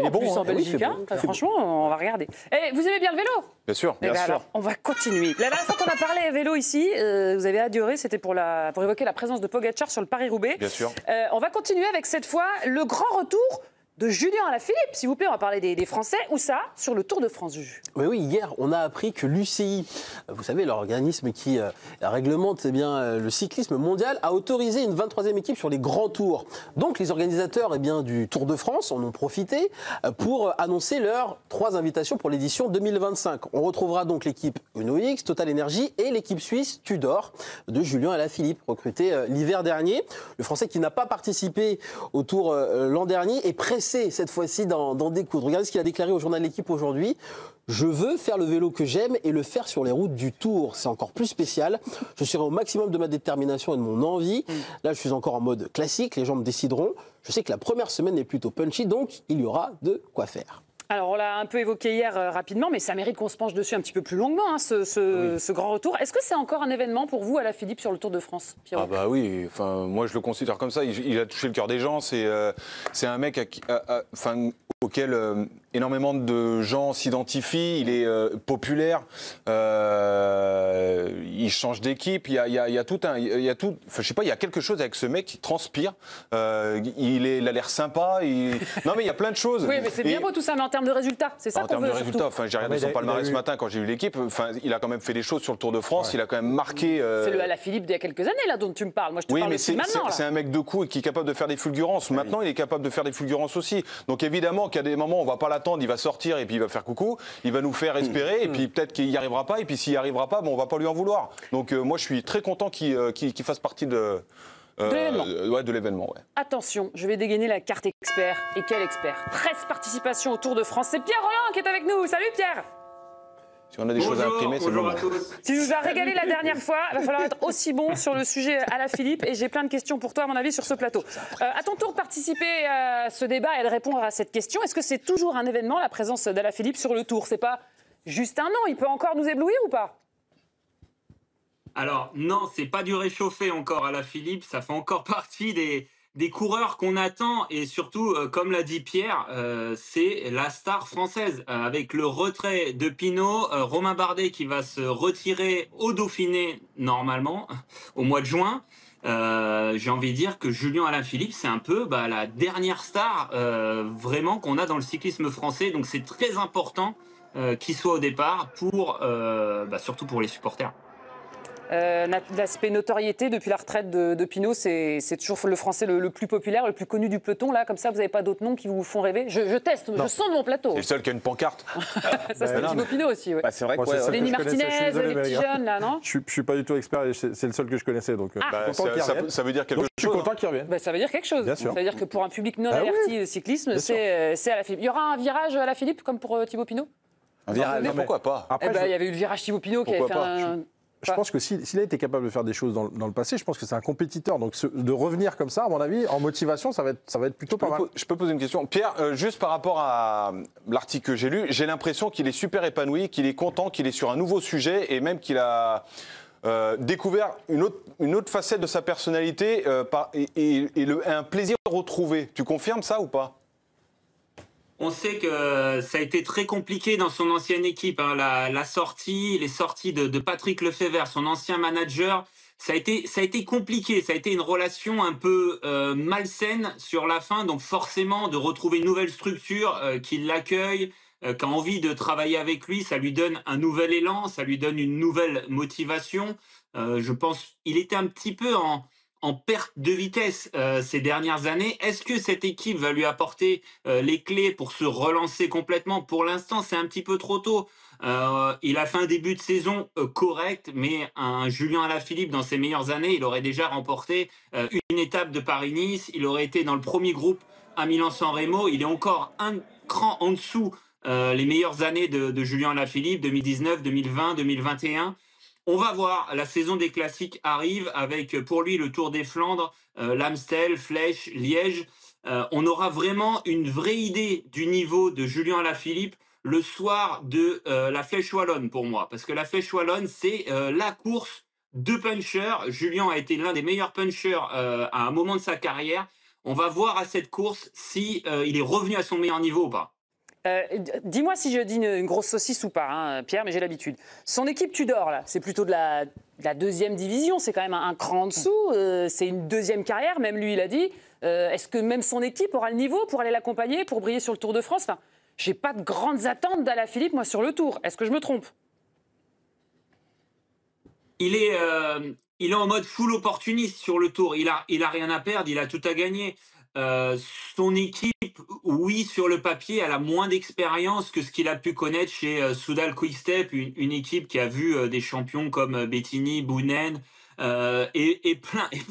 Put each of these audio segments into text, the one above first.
beau Il est en plus bon, en hein. Belgique. Oui, Hein. Franchement, on va regarder. Et vous aimez bien le vélo? Bien sûr. Eh ben alors, on va continuer. La dernière fois qu'on a parlé vélo ici, vous avez adoré, c'était pour évoquer la présence de Pogacar sur le Paris-Roubaix. Bien sûr. On va continuer avec cette fois le grand retour de Julien Alaphilippe. S'il vous plaît, on va parler des Français. Où ça? Sur le Tour de France, Juju. Oui, hier, on a appris que l'UCI, vous savez, l'organisme qui réglemente le cyclisme mondial, a autorisé une 23e équipe sur les grands tours. Donc, les organisateurs du Tour de France en ont profité pour annoncer leurs 3 invitations pour l'édition 2025. On retrouvera donc l'équipe Uno X, Total Energy et l'équipe suisse Tudor de Julien Alaphilippe, recruté l'hiver dernier. Le Français qui n'a pas participé au Tour l'an dernier est pressé cette fois-ci d'en découdre. Regardez ce qu'il a déclaré au journal L'Équipe aujourd'hui. Je veux faire le vélo que j'aime et le faire sur les routes du Tour. C'est encore plus spécial. Je serai au maximum de ma détermination et de mon envie. Là, je suis encore en mode classique. Les gens me décideront. Je sais que la première semaine est plutôt punchy, donc il y aura de quoi faire. Alors, on l'a un peu évoqué hier rapidement, mais ça mérite qu'on se penche dessus un petit peu plus longuement, hein, ce grand retour. Est-ce que c'est encore un événement pour vous, Alaphilippe, sur le Tour de France, Pierrot? Ah bah oui, enfin, moi je le considère comme ça. Il a touché le cœur des gens. C'est un mec auquel énormément de gens s'identifient. Il est populaire. Il change d'équipe. Il y a tout je sais pas. Il y a quelque chose avec ce mec qui transpire. Il a l'air sympa. Non mais il y a plein de choses. Oui, mais c'est bien beau tout ça, mais en termes de résultats, c'est ça qu'on veut. En termes de résultats, enfin, j'ai regardé son palmarès ce matin quand j'ai vu l'équipe. Enfin, il a quand même fait des choses sur le Tour de France. Ouais. Il a quand même marqué. C'est le Alaphilippe d'il y a quelques années là dont tu me parles. Moi, je te parle aussi maintenant. C'est un mec de coup et qui est capable de faire des fulgurances. Maintenant, il est capable de faire des fulgurances aussi. Donc évidemment qu'il y a des moments où on va pas l'attendre, il va sortir et puis il va faire coucou. Il va nous faire espérer et puis peut-être qu'il y arrivera pas. Et puis s'il y arrivera pas, bon, on va pas lui en vouloir. Donc moi, je suis très content qu'il fasse partie de l'événement. Ouais. Attention, je vais dégainer la carte expert. Et quel expert? 13 participations au Tour de France. C'est Pierre Rolland qui est avec nous. Salut Pierre. Si on a des choses à imprimer, c'est le moment. Tu nous as régalé la dernière fois. Il va falloir être aussi bon sur le sujet Alaphilippe. Et j'ai plein de questions pour toi, à mon avis, sur ce plateau. À ton tour de participer à ce débat et de répondre à cette question, est-ce que c'est toujours un événement, la présence d'Alaphilippe sur le Tour? C'est pas juste un nom. Il peut encore nous éblouir ou pas? Alors non, c'est pas du réchauffé encore Alaphilippe, ça fait encore partie des coureurs qu'on attend et surtout, comme l'a dit Pierre, c'est la star française. Avec le retrait de Pinot, Romain Bardet qui va se retirer au Dauphiné normalement au mois de juin. J'ai envie de dire que Julien Alaphilippe, c'est un peu la dernière star vraiment qu'on a dans le cyclisme français. Donc c'est très important qu'il soit au départ surtout pour les supporters. L'aspect notoriété depuis la retraite de Pinot, c'est toujours le Français le plus populaire, le plus connu du peloton. Là, comme ça, vous n'avez pas d'autres noms qui vous font rêver? Je teste, je sens de mon plateau. C'est le seul qui a une pancarte. Ça, c'est Thibaut Pinot aussi. Ouais. Bah, c'est vrai que Lenny Martinez, les petits jeunes, là, non? Je suis pas du tout expert, c'est le seul que je connaissais. Donc, ça veut dire quelque chose. Je suis content qu'il revienne. Ça veut dire quelque chose. Bien sûr. Ça veut dire que pour un public non averti de cyclisme, c'est Alaphilippe. Il y aura un virage Alaphilippe comme pour Thibaut Pinot? Un virage, pourquoi pas? Il y avait eu le virage Thibaut Pinot qui avait fait un... Je pense que s'il a été capable de faire des choses dans le passé, je pense que c'est un compétiteur. Donc de revenir comme ça, à mon avis, en motivation, ça va être plutôt pas mal. Je peux poser une question. Pierre, juste par rapport à l'article que j'ai lu, j'ai l'impression qu'il est super épanoui, qu'il est content, qu'il est sur un nouveau sujet et même qu'il a découvert une autre facette de sa personnalité un plaisir retrouvé. Tu confirmes ça ou pas? On sait que ça a été très compliqué dans son ancienne équipe, hein, les sorties de Patrick Lefebvre, son ancien manager. Ça a été compliqué, ça a été une relation un peu malsaine sur la fin, donc forcément de retrouver une nouvelle structure qui l'accueille, qui a envie de travailler avec lui, ça lui donne un nouvel élan, ça lui donne une nouvelle motivation. Je pense qu'il était un petit peu en perte de vitesse ces dernières années. Est-ce que cette équipe va lui apporter les clés pour se relancer complètement? Pour l'instant, c'est un petit peu trop tôt. Il a fait un début de saison correct, mais un Julien Alaphilippe, dans ses meilleures années, il aurait déjà remporté une étape de Paris-Nice. Il aurait été dans le premier groupe à Milan-San Remo. Il est encore un cran en dessous les meilleures années de Julien Alaphilippe, 2019, 2020, 2021. On va voir, la saison des classiques arrive avec pour lui le Tour des Flandres, l'Amstel, Flèche, Liège. On aura vraiment une vraie idée du niveau de Julien Alaphilippe le soir de la Flèche Wallonne pour moi. Parce que la Flèche Wallonne, c'est la course de punchers. Julien a été l'un des meilleurs punchers à un moment de sa carrière. On va voir à cette course si il est revenu à son meilleur niveau ou pas. Dis-moi si je dis une grosse saucisse ou pas, hein, Pierre, mais j'ai l'habitude. Son équipe Tudor, là, c'est plutôt de la deuxième division, c'est quand même un cran en dessous, c'est une deuxième carrière, même lui il a dit. Est-ce que même son équipe aura le niveau pour aller l'accompagner, pour briller sur le Tour de France? Enfin, j'ai pas de grandes attentes d'Alaphilippe, moi, sur le Tour. Est-ce que je me trompe? Il est en mode full opportuniste sur le Tour. Il a rien à perdre, il a tout à gagner. Son équipe, oui, sur le papier, elle a moins d'expérience que ce qu'il a pu connaître chez Soudal Quick-Step, une équipe qui a vu des champions comme Bettini, Bounen et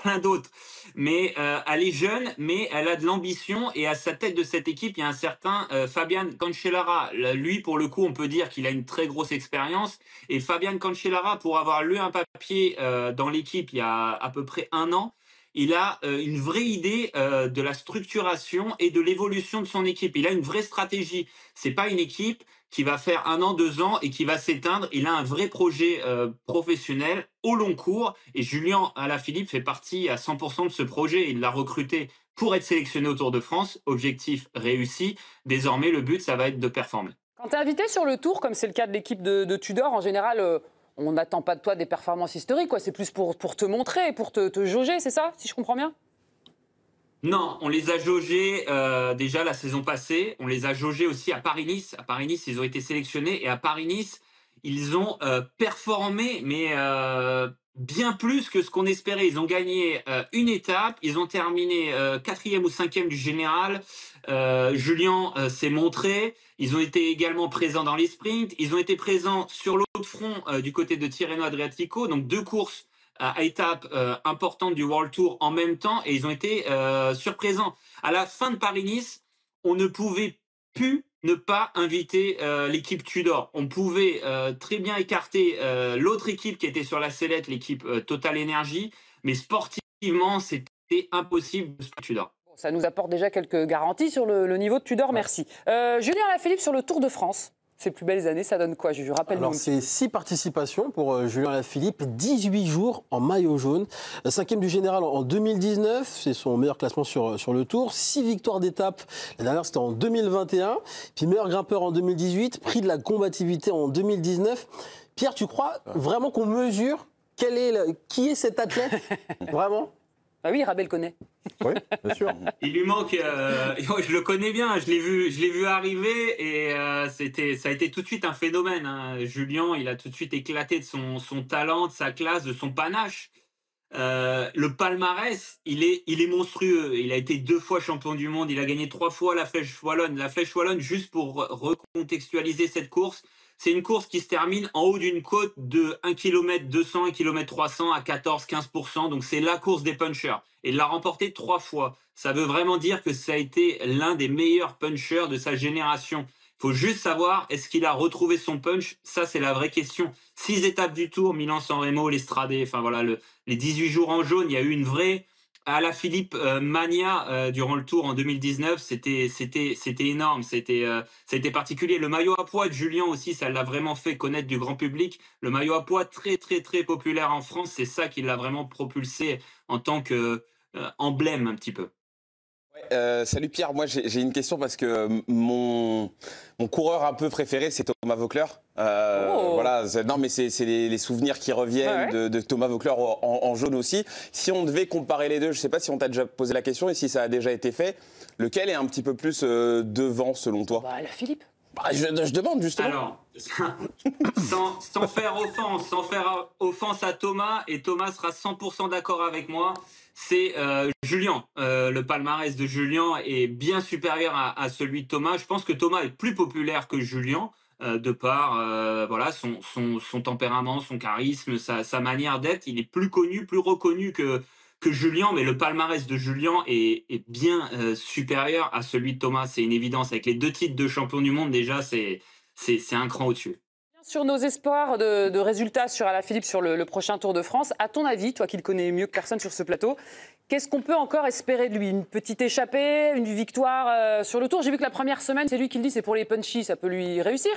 plein d'autres. Mais elle est jeune, mais elle a de l'ambition et à sa tête de cette équipe, il y a un certain Fabian Cancellara. Lui, pour le coup, on peut dire qu'il a une très grosse expérience. Et Fabian Cancellara, pour avoir lu un papier dans l'équipe il y a à peu près 1 an, il a une vraie idée de la structuration et de l'évolution de son équipe. Il a une vraie stratégie. C'est pas une équipe qui va faire 1 an, 2 ans et qui va s'éteindre. Il a un vrai projet professionnel au long cours. Et Julien Alaphilippe fait partie à 100% de ce projet. Il l'a recruté pour être sélectionné au Tour de France. Objectif réussi. Désormais, le but, ça va être de performer. Quand tu es invité sur le Tour, comme c'est le cas de l'équipe de Tudor, en général, on n'attend pas de toi des performances historiques, quoi. C'est plus pour te montrer, pour te jauger, c'est ça, si je comprends bien? Non, on les a jaugés déjà la saison passée. On les a jaugés aussi à Paris-Nice. À Paris-Nice, ils ont été sélectionnés. Et à Paris-Nice, ils ont performé, mais bien plus que ce qu'on espérait. Ils ont gagné une étape. Ils ont terminé 4e ou 5e du général. Julien s'est montré. Ils ont été également présents dans les sprints. Ils ont été présents sur l'autre front du côté de Tirreno Adriatico. Donc 2 courses à étapes importantes du World Tour en même temps et ils ont été surprésents. À la fin de Paris-Nice, on ne pouvait plus ne pas inviter l'équipe Tudor. On pouvait très bien écarter l'autre équipe qui était sur la sellette, l'équipe Total Energy, mais sportivement, c'était impossible de Tudor. Ça nous apporte déjà quelques garanties sur le niveau de Tudor, merci. Julien Alaphilippe sur le Tour de France. Ses plus belles années, ça donne quoi? Je rappelle. Alors, c'est 6 participations pour Julien Alaphilippe, 18 jours en maillot jaune. 5e du général en 2019, c'est son meilleur classement sur le Tour. 6 victoires d'étape, la dernière c'était en 2021. Puis meilleur grimpeur en 2018, prix de la combativité en 2019. Pierre, tu crois vraiment qu'on mesure qui est cet athlète? Vraiment? Ah oui, Rabel connaît. Oui, bien sûr. Il lui manque. Je le connais bien. Je l'ai vu arriver et ça a été tout de suite un phénomène. Hein. Julien, il a tout de suite éclaté de son talent, de sa classe, de son panache. Le palmarès, il est monstrueux. Il a été 2 fois champion du monde. Il a gagné 3 fois la Flèche Wallonne. La Flèche Wallonne, juste pour recontextualiser cette course, c'est une course qui se termine en haut d'une côte de 1 km 200, 1 km 300 à 14-15%. Donc c'est la course des punchers. Et il l'a remporté 3 fois. Ça veut vraiment dire que ça a été l'un des meilleurs punchers de sa génération. Il faut juste savoir, est-ce qu'il a retrouvé son punch? Ça, c'est la vraie question. 6 étapes du Tour, Milan-San Remo, l'Estrade, enfin voilà, les 18 jours en jaune, il y a eu une vraie Alaphilippe mania durant le Tour en 2019. C'était énorme, ça a été particulier. Le maillot à pois de Julien aussi, ça l'a vraiment fait connaître du grand public. Le maillot à pois très, très, très populaire en France, c'est ça qui l'a vraiment propulsé en tant que emblème un petit peu. Salut Pierre, moi j'ai une question parce que mon coureur un peu préféré c'est Thomas Voeckler. Voilà, non mais c'est les souvenirs qui reviennent de Thomas Voeckler en jaune aussi. Si on devait comparer les deux, je ne sais pas si on t'a déjà posé la question et si ça a déjà été fait, lequel est un petit peu plus devant selon toi? Alaphilippe. Je demande justement. Alors, sans faire offense à Thomas, et Thomas sera 100% d'accord avec moi, c'est Julien. Le palmarès de Julien est bien supérieur à celui de Thomas. Je pense que Thomas est plus populaire que Julien, de par voilà, son tempérament, son charisme, sa manière d'être. Il est plus connu, plus reconnu que Julien, mais le palmarès de Julien est bien supérieur à celui de Thomas. C'est une évidence. Avec les 2 titres de champion du monde, déjà, c'est un cran au-dessus. Sur nos espoirs de résultats sur Alaphilippe sur le prochain Tour de France, à ton avis, toi qui le connais mieux que personne sur ce plateau, qu'est-ce qu'on peut encore espérer de lui? Une petite échappée, une victoire sur le Tour? J'ai vu que la première semaine, c'est lui qui le dit, c'est pour les punchy, ça peut lui réussir?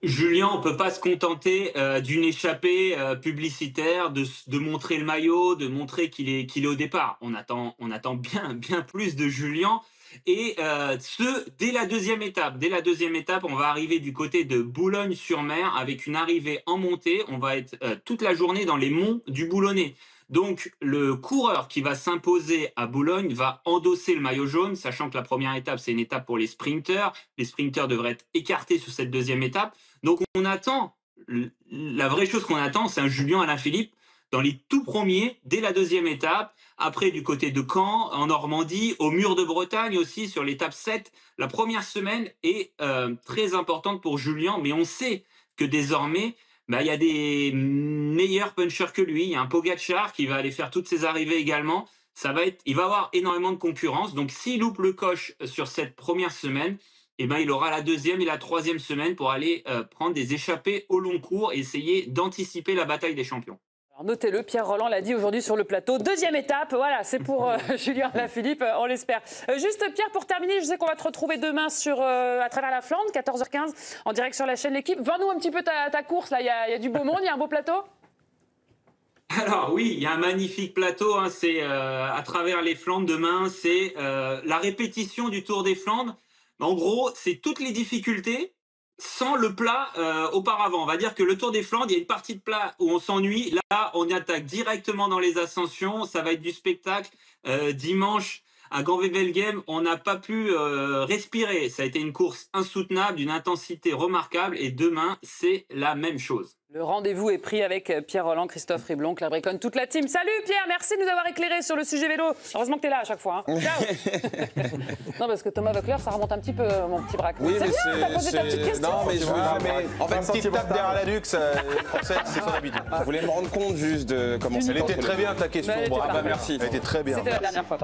Julien, on peut pas se contenter d'une échappée publicitaire, de montrer le maillot, de montrer qu'il est au départ. On attend bien plus de Julien. Et dès la deuxième étape. Dès la deuxième étape, on va arriver du côté de Boulogne-sur-Mer avec une arrivée en montée. On va être toute la journée dans les monts du Boulonnais. Donc, le coureur qui va s'imposer à Boulogne va endosser le maillot jaune, sachant que la première étape, c'est une étape pour les sprinteurs. Les sprinteurs devraient être écartés sur cette deuxième étape. Donc, on attend, la vraie chose qu'on attend, c'est un Julien Alaphilippe dans les tout premiers, dès la deuxième étape. Après, du côté de Caen, en Normandie, au Mur de Bretagne aussi, sur l'étape 7. La première semaine est très importante pour Julien, mais on sait que désormais, il y a des meilleurs punchers que lui. Il y a un Pogacar qui va aller faire toutes ses arrivées également. Il va avoir énormément de concurrence. Donc, s'il loupe le coche sur cette première semaine, il aura la deuxième et la troisième semaine pour aller prendre des échappées au long cours et essayer d'anticiper la bataille des champions. Alors notez-le, Pierre Rolland l'a dit aujourd'hui sur le plateau. Deuxième étape, voilà, c'est pour Julien Alaphilippe, on l'espère. Juste Pierre, pour terminer, je sais qu'on va te retrouver demain à travers la Flandre, 14h15, en direct sur la chaîne L'Équipe. Vends-nous un petit peu ta course, là, il y a du beau monde, il y a un beau plateau. Alors oui, il y a un magnifique plateau, hein, c'est à travers les Flandres demain, c'est la répétition du Tour des Flandres. En gros, c'est toutes les difficultés sans le plat auparavant. On va dire que le Tour des Flandres, il y a une partie de plat où on s'ennuie. Là, on y attaque directement dans les ascensions. Ça va être du spectacle. Dimanche, à Gand-Wevelgem, on n'a pas pu respirer. Ça a été une course insoutenable, d'une intensité remarquable. Et demain, c'est la même chose. Le rendez-vous est pris avec Pierre Rolland, Christophe Riblon, Claire Briconne, toute la team. Salut Pierre, merci de nous avoir éclairés sur le sujet vélo. Heureusement que tu es là à chaque fois. Hein. Ciao. Non, parce que Thomas Voeckler, ça remonte un petit peu, mon petit braque. Oui, mais t'as posé ta petite question. Non, mais En fait, une petite tape derrière la nuque, français, c'est son habitude. Je voulais me rendre compte juste de comment Elle était très bien ta question, merci. Elle était très bien. C'était la dernière fois.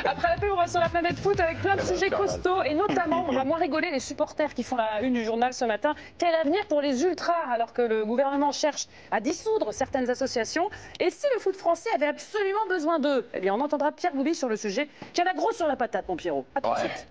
Après la pub, on va sur la planète foot avec plein de sujets costauds et notamment, on va moins rigoler, les supporters qui font la une du journal ce matin. Quel avenir pour les ultras alors que le gouvernement cherche à dissoudre certaines associations? Et si le foot français avait absolument besoin d'eux? Eh bien, on entendra Pierre Boubi sur le sujet. Qui en a gros sur la patate, mon Pierrot. À tout de suite.